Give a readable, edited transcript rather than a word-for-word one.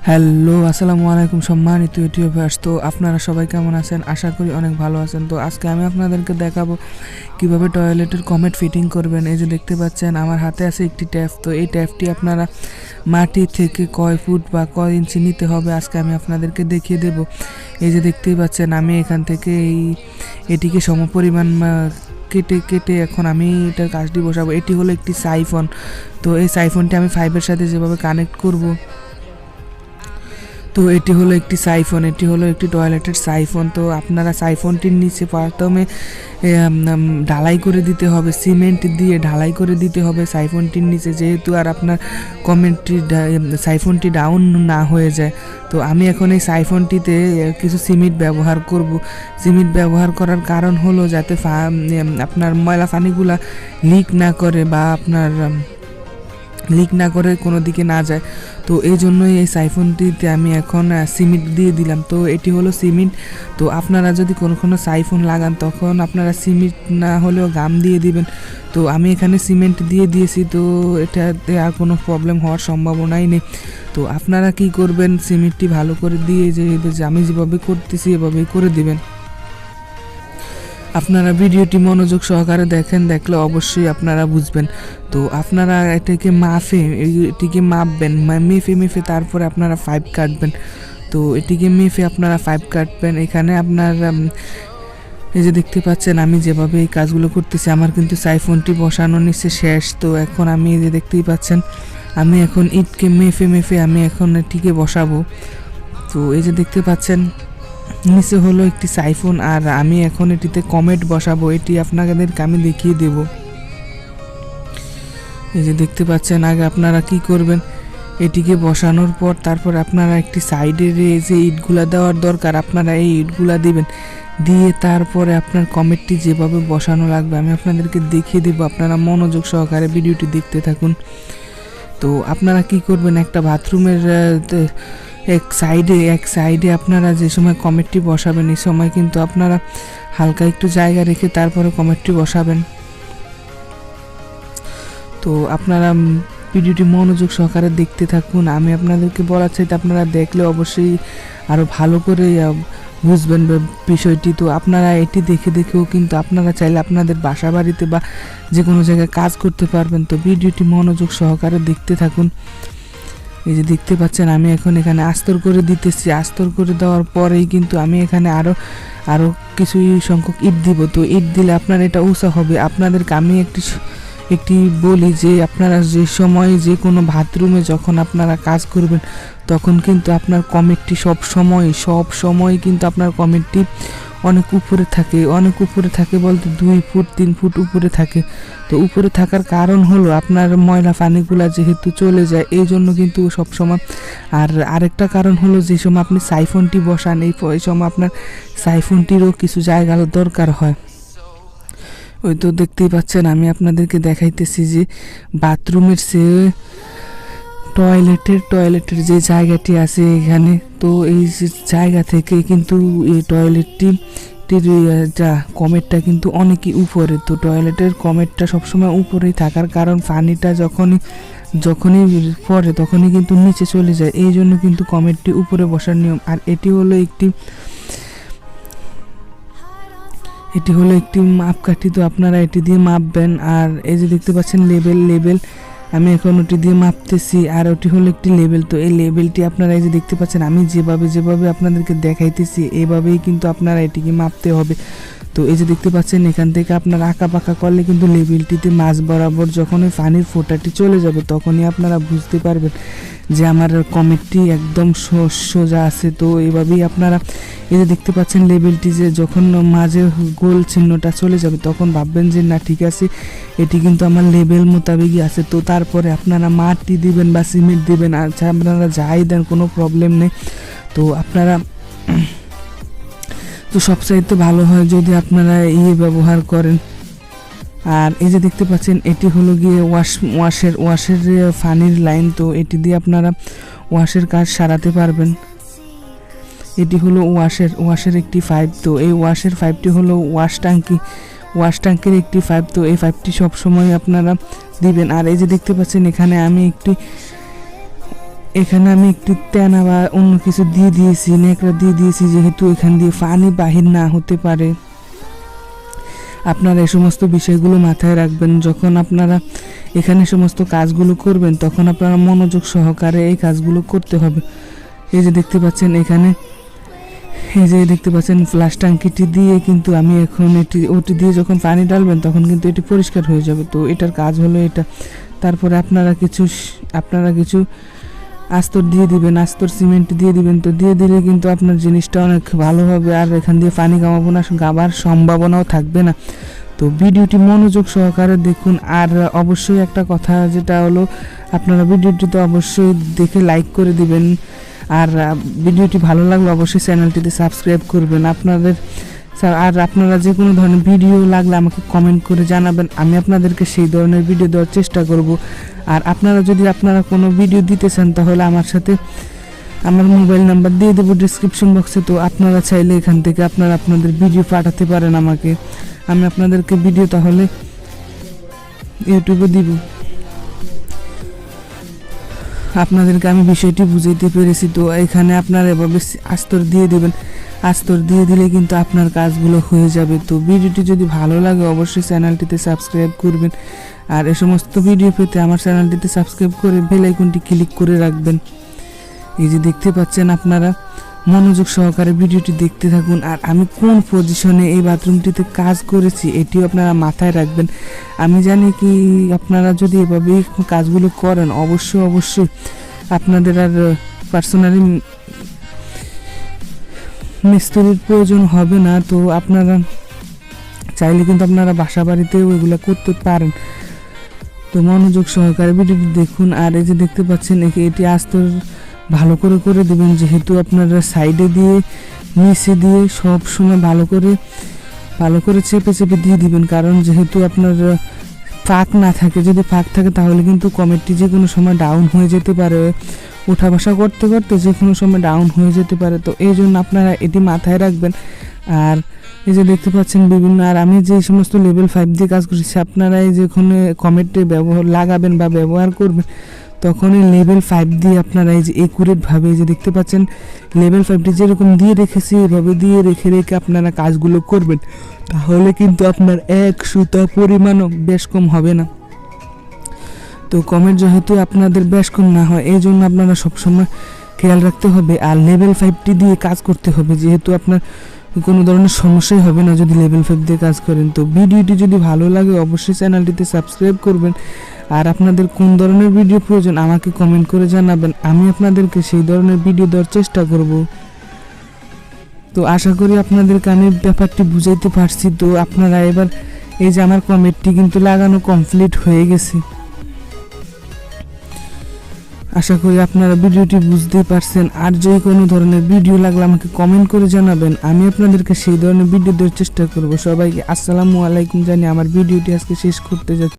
Hello, আসসালামু আলাইকুম সম্মানিত ইউটিউবার্স। তো আপনারা সবাই কেমন আছেন? আশা করি অনেক ভালো আছেন। তো আজকে আমি আপনাদেরকে দেখাবো কিভাবে টয়লেটের কমেট ফিটিং করবেন। এই যে দেখতে পাচ্ছেন আমার হাতে আছে একটি ট্যাপ। তো এই ট্যাপটি আপনারা মাটি থেকে কয় ফুট বা কয় ইঞ্চি নিতে হবে আজকে আমি আপনাদেরকে দেখিয়ে দেব। এই যে দেখতেই পাচ্ছেন আমি এখান থেকে এটিকে সমপরিমাণ কেটে কেটে এখন আমি এটার কাজটি বসাবো। এটি হলো একটি সাইফন। তো এই সাইফনটি আমি পাইপের সাথে যেভাবে কানেক্ট করব, তো এটি হলো একটি সাইফন, এটি হলো একটি টয়লেটের সাইফন। তো আপনারা সাইফনটির নিচে প্রথমে ঢালাই করে দিতে হবে, সিমেন্ট দিয়ে ঢালাই করে দিতে হবে সাইফনটির নিচে, যেহেতু আর আপনার সাইফনটি ডাউন না হয়ে যায়। তো আমি এখন এই সাইফনটিতে কিছু সিমেন্ট ব্যবহার করব। সিমেন্ট ব্যবহার করার কারণ হলো যাতে আপনার ময়লা পানিগুলা লিক না করে বা আপনার লিক না করে কোনো দিকে না যায়। তো এই জন্যই এই সাইফনটিতে আমি এখন সিমেন্ট দিয়ে দিলাম। তো এটি হলো সিমেন্ট। তো আপনারা যদি কোনো সাইফন লাগান তখন আপনারা সিমেন্ট না হলেও গাম দিয়ে দিবেন। তো আমি এখানে সিমেন্ট দিয়ে দিয়েছি, তো এটাতে আর কোনো প্রবলেম হওয়ার সম্ভাবনাই নেই। তো আপনারা কি করবেন, সিমেন্টটি ভালো করে দিয়ে যে আমি যেভাবে করতেছি এভাবেই করে দিবেন। আপনারা ভিডিওটি মনোযোগ সহকারে দেখলে অবশ্যই আপনারা বুঝবেন। তো আপনারা এটিকে মাপবেন, মেপে তারপরে আপনারা পাইপ কাটবেন। তো এটিকে মেপে আপনারা পাইপ কাটবেন। এখানে আপনার এই যে দেখতে পাচ্ছেন আমি যেভাবে এই কাজগুলো করতেছি, আমার কিন্তু সাইফনটি বসানো নিচে শেষ। তো এখন আমি এই যে দেখতেই পাচ্ছেন আমি এখন ইটকে মেপে আমি এখন এটিকে বসাবো। তো এই যে দেখতে পাচ্ছেন নিচে হলো একটি সাইফন, আর আমি এখন এটিতে কমেট বসাবো। এটি আপনাদেরকে আমি দেখিয়ে দেব। এই যে দেখতে পাচ্ছেন আগে আপনারা কি করবেন, এটিকে বসানোর পর তারপর আপনারা একটি সাইডের যে ইটগুলা দেওয়ার দরকার আপনারা এই ইটগুলা দিবেন, দিয়ে তারপরে আপনার কমেটটি যেভাবে বসানো লাগবে আমি আপনাদেরকে দেখিয়ে দেব। আপনারা মনোযোগ সহকারে ভিডিওটি দেখতে থাকুন। তো আপনারা কি করবেন, একটা বাথরুমের এক সাইডে আপনারা যে সময় কমেটটি বসাবেন এই সময় কিন্তু আপনারা হালকা একটু জায়গা রেখে তারপরে কমেটটি বসাবেন। তো আপনারা ভিডিওটি মনোযোগ সহকারে দেখতে থাকুন। আমি আপনাদেরকে বলার চাইতে আপনারা দেখলে অবশ্যই আরও ভালো করে বুঝবেন বিষয়টি। তো আপনারা এটি দেখেও কিন্তু আপনারা চাইলে আপনাদের বাসা বাড়িতে বা যে কোনো জায়গায় কাজ করতে পারবেন। তো ভিডিওটি মনোযোগ সহকারে দেখতে থাকুন। এই যে দেখতে পাচ্ছেন আমি এখন এখানে আস্তর করে দিতেছি। আস্তর করে দেওয়ার পরেই কিন্তু আমি এখানে আরও কিছু সংখ্যক ইট দিব। তো ইট দিলে আপনার এটা উঁচা হবে। আপনাদেরকে আমি একটি বলি যে আপনারা যে সময় যে কোনো বাথরুমে যখন আপনারা কাজ করবেন তখন কিন্তু আপনার কমেটটি সব সময় কিন্তু আপনার কমেটটি অনেক উপরে থাকে বলতে 2 ফুট 3 ফুট উপরে থাকে। তো উপরে থাকার কারণ হলো আপনার ময়লা পানিগুলা যেহেতু চলে যায় এই জন্য কিন্তু সব সময়। আর আরেকটা কারণ হলো যে সময় আপনি সাইফনটি বসান এই সময় আপনার সাইফনটিরও কিছু জায়গা দরকার হয়। ওই তো দেখতেই পাচ্ছেন আমি আপনাদেরকে দেখাইতেছি যে বাথরুমের সে টয়লেটের যে জায়গাটি আছে এখানে, তো এই জায়গা থেকে কিন্তু এই টয়লেটটির কমেটটা কিন্তু অনেকই উপরে। তো টয়লেটের কমেটটা সবসময় উপরেই থাকার কারণ পানিটা যখনই পড়ে তখনই কিন্তু নিচে চলে যায়, এই জন্য কিন্তু কমেটটি উপরে বসার নিয়ম। আর এটি হলো একটি মাপকাঠি। তো আপনারা এটি দিয়ে মাপবেন। আর এই যে দেখতে পাচ্ছেন লেবেল আমি এখন ওটি দিয়ে মাপতেছি, আর ওটি হলো একটি লেবেল। তো এই লেবেলটি আপনারা এই যে দেখতে পাচ্ছেন আমি যেভাবে আপনাদেরকে দেখাইতেছি এইভাবেই কিন্তু আপনারা এটিকে মাপতে হবে। তো এই যে দেখতে পাচ্ছেন এখান থেকে আপনারা আঁকা করলে কিন্তু লেবেলটিতে মাঝ বরাবর যখন ওই পানির ফোঁটাটি চলে যাবে তখনই আপনারা বুঝতে পারবেন যে আমার কমেটটি একদম সোজা আছে। তো এইভাবেই আপনারা এই যে দেখতে পাচ্ছেন লেবেলটি যে যখন মাঝে গোল চিহ্নটা চলে যাবে তখন ভাববেন যে না ঠিক আছে এটি কিন্তু আমার লেবেল মোতাবেকই আছে। তো তারপরে আপনারা মাটি দিবেন বা সিমেন্ট দিবেন, আচ্ছা আপনারা যাই দেন কোনো প্রবলেম নেই। তো আপনারা তো সবচাইতে ভালো হয় যদি আপনারা ব্যবহার করেন। আর এই যে দেখতে পাচ্ছেন এটি হলো গিয়ে ওয়াশের পানির লাইন। তো এটি দিয়ে আপনারা ওয়াশের কাজ সারাতে পারবেন। এটি হলো ওয়াশের একটি পাইপ। তো এই ওয়াশের পাইপটি হলো ওয়াশ ট্যাঙ্কের একটি পাইপ। তো এই পাইপটি সবসময় আপনারা দিবেন। আর এই যে দেখতে পাচ্ছেন এখানে আমি একটি এখানে আমি একটু তেনা বা অন্য কিছু দিয়ে দিয়েছি, নেকড়া দিয়ে দিয়েছি, যেহেতু এখান দিয়ে পানি বাহির না হতে পারে। আপনারা এই সমস্ত বিষয়গুলো মাথায় রাখবেন। যখন আপনারা এখানে সমস্ত কাজগুলো করবেন তখন আপনারা মনোযোগ সহকারে এই কাজগুলো করতে হবে। এই যে দেখতে পাচ্ছেন এখানে, এই যে দেখতে পাচ্ছেন ফ্লাশ ট্যাঙ্কিটি দিয়ে কিন্তু আমি এখন ওটি দিয়ে যখন পানি ডালবেন তখন কিন্তু এটি পরিষ্কার হয়ে যাবে। তো এটার কাজ হলো এটা। তারপরে আপনারা কিছু আস্তর দিয়ে দিবেন, আস্তর সিমেন্ট দিয়ে দিবেন। তো দিয়ে দিলে কিন্তু আপনার জিনিসটা অনেক ভালো হবে, আর এখান দিয়ে পানি গাবার সম্ভাবনাও থাকবে না। তো ভিডিওটি মনোযোগ সহকারে দেখুন। আর অবশ্যই একটা কথা, যেটা হলো আপনারা ভিডিওটি তো অবশ্যই দেখে লাইক করে দিবেন, আর ভিডিওটি ভালো লাগলে অবশ্যই চ্যানেলটিতে সাবস্ক্রাইব করবেন। আর আপনারা যে কোনো ধরনের ভিডিও লাগলে আমাকে কমেন্ট করে জানাবেন, আমি আপনাদেরকে সেই ধরনের ভিডিও দেওয়ার চেষ্টা করব। আর আপনারা কোনো ভিডিও দিতে চান তাহলে আমার মোবাইল নাম্বার দিয়ে দেবো ডিসক্রিপশন বক্সে। তো আপনারা চাইলে এখান থেকে আপনাদের ভিডিও পাঠাতে পারেন আমাকে, আমি আপনাদেরকে ভিডিও তাহলে ইউটিউবে দিব। আপনাদেরকে আমি বিষয়টি বুঝাইতে পেরেছি। তো এখানে আপনারা এভাবে আস্তর দিয়ে দেবেন, আস্তর দিয়ে দিলে কিন্তু আপনার কাজগুলো হয়ে যাবে। তো ভিডিওটি যদি ভালো লাগে অবশ্যই চ্যানেলটিতে সাবস্ক্রাইব করবেন, আর এই সমস্ত ভিডিও পেতে আমার চ্যানেলটিতে সাবস্ক্রাইব করে বেল আইকনটি ক্লিক করে রাখবেন। এই যে দেখতে পাচ্ছেন, আপনারা মনোযোগ সহকারে ভিডিওটি দেখতে থাকুন। আর আমি কোন পজিশনে এই বাথরুমটিতে কাজ করেছি এটিও আপনারা মাথায় রাখবেন। আমি জানি কি আপনারা যদি এভাবে কাজগুলো করেন অবশ্যই আপনাদের আর পার্সোনালি মিস্ত্রির প্রয়োজন হবে না। তো আপনারা চাইলে কিন্তু আপনারা বাসা বাড়িতেও এগুলো করতে পারেন। তো মনোযোগ সহকারে ভিডিওটি দেখুন। আর এই যে দেখতে পাচ্ছেন এটি আস্তর ভালো করে দেবেন, যেহেতু আপনারা সাইডে দিয়ে নিচে দিয়ে সব সময় ভালো করে চেপে দিয়ে দিবেন। কারণ যেহেতু আপনার ফাঁক না থাকে, যদি ফাঁক থাকে তাহলে কিন্তু কমেন্টটি যে কোনো সময় ডাউন হয়ে যেতে পারে, ওঠা বসা করতে যে কোনো সময় ডাউন হয়ে যেতে পারে। তো এই জন্য আপনারা এটি মাথায় রাখবেন। আর এই যে দেখতে পাচ্ছেন আর আমি যে সমস্ত লেভেল 5 দিয়ে কাজ করছি, আপনারা এই যেখানে কমেন্টে লাগাবেন বা ব্যবহার করবেন তখন এই লেভেল 5 দিয়ে আপনারা এই যে একুরেটভাবে, এই যে দেখতে পাচ্ছেন লেভেল 5টি যেরকম দিয়ে রেখেছি এভাবে দিয়ে রেখে আপনারা কাজগুলো করবেন, তাহলে কিন্তু আপনার এক সুতা পরিমাণও বেশ কম হবে না। তো কমেন্ট যেহেতু আপনাদের বেশ কম না হয় এই জন্য আপনারা সবসময় খেয়াল রাখতে হবে। আর লেভেল 5টি দিয়ে কাজ করতে হবে, যেহেতু আপনার কোনো ধরনের সমস্যাই হবে না যদি লেভেল 5 দিয়ে কাজ করেন। তো ভিডিওটি যদি ভালো লাগে অবশ্যই চ্যানেলটিতে সাবস্ক্রাইব করবেন। আর আপনাদের কোন ধরনের ভিডিও প্রয়োজন আমাকে কমেন্ট করে জানাবেন, আমি আপনাদেরকে সেই ধরনের ভিডিও দেওয়ার চেষ্টা করব। তো আশা করি আপনাদেরকে আমি ব্যাপারটি বুঝাইতে পারছি। তো আপনারা এবার এই যে আমার কমেন্টটি কিন্তু লাগানো কমপ্লিট হয়ে গেছে। আশা করি আপনারা ভিডিওটি বুঝতেই পারছেন। আর যে কোনো ধরনের ভিডিও লাগলে আমাকে কমেন্ট করে জানাবেন, আমি আপনাদেরকে সেই ধরনের ভিডিও দেওয়ার চেষ্টা করব। সবাইকে আসসালামু আলাইকুম জানিয়ে আমার ভিডিওটি আজকে শেষ করতে যাচ্ছি।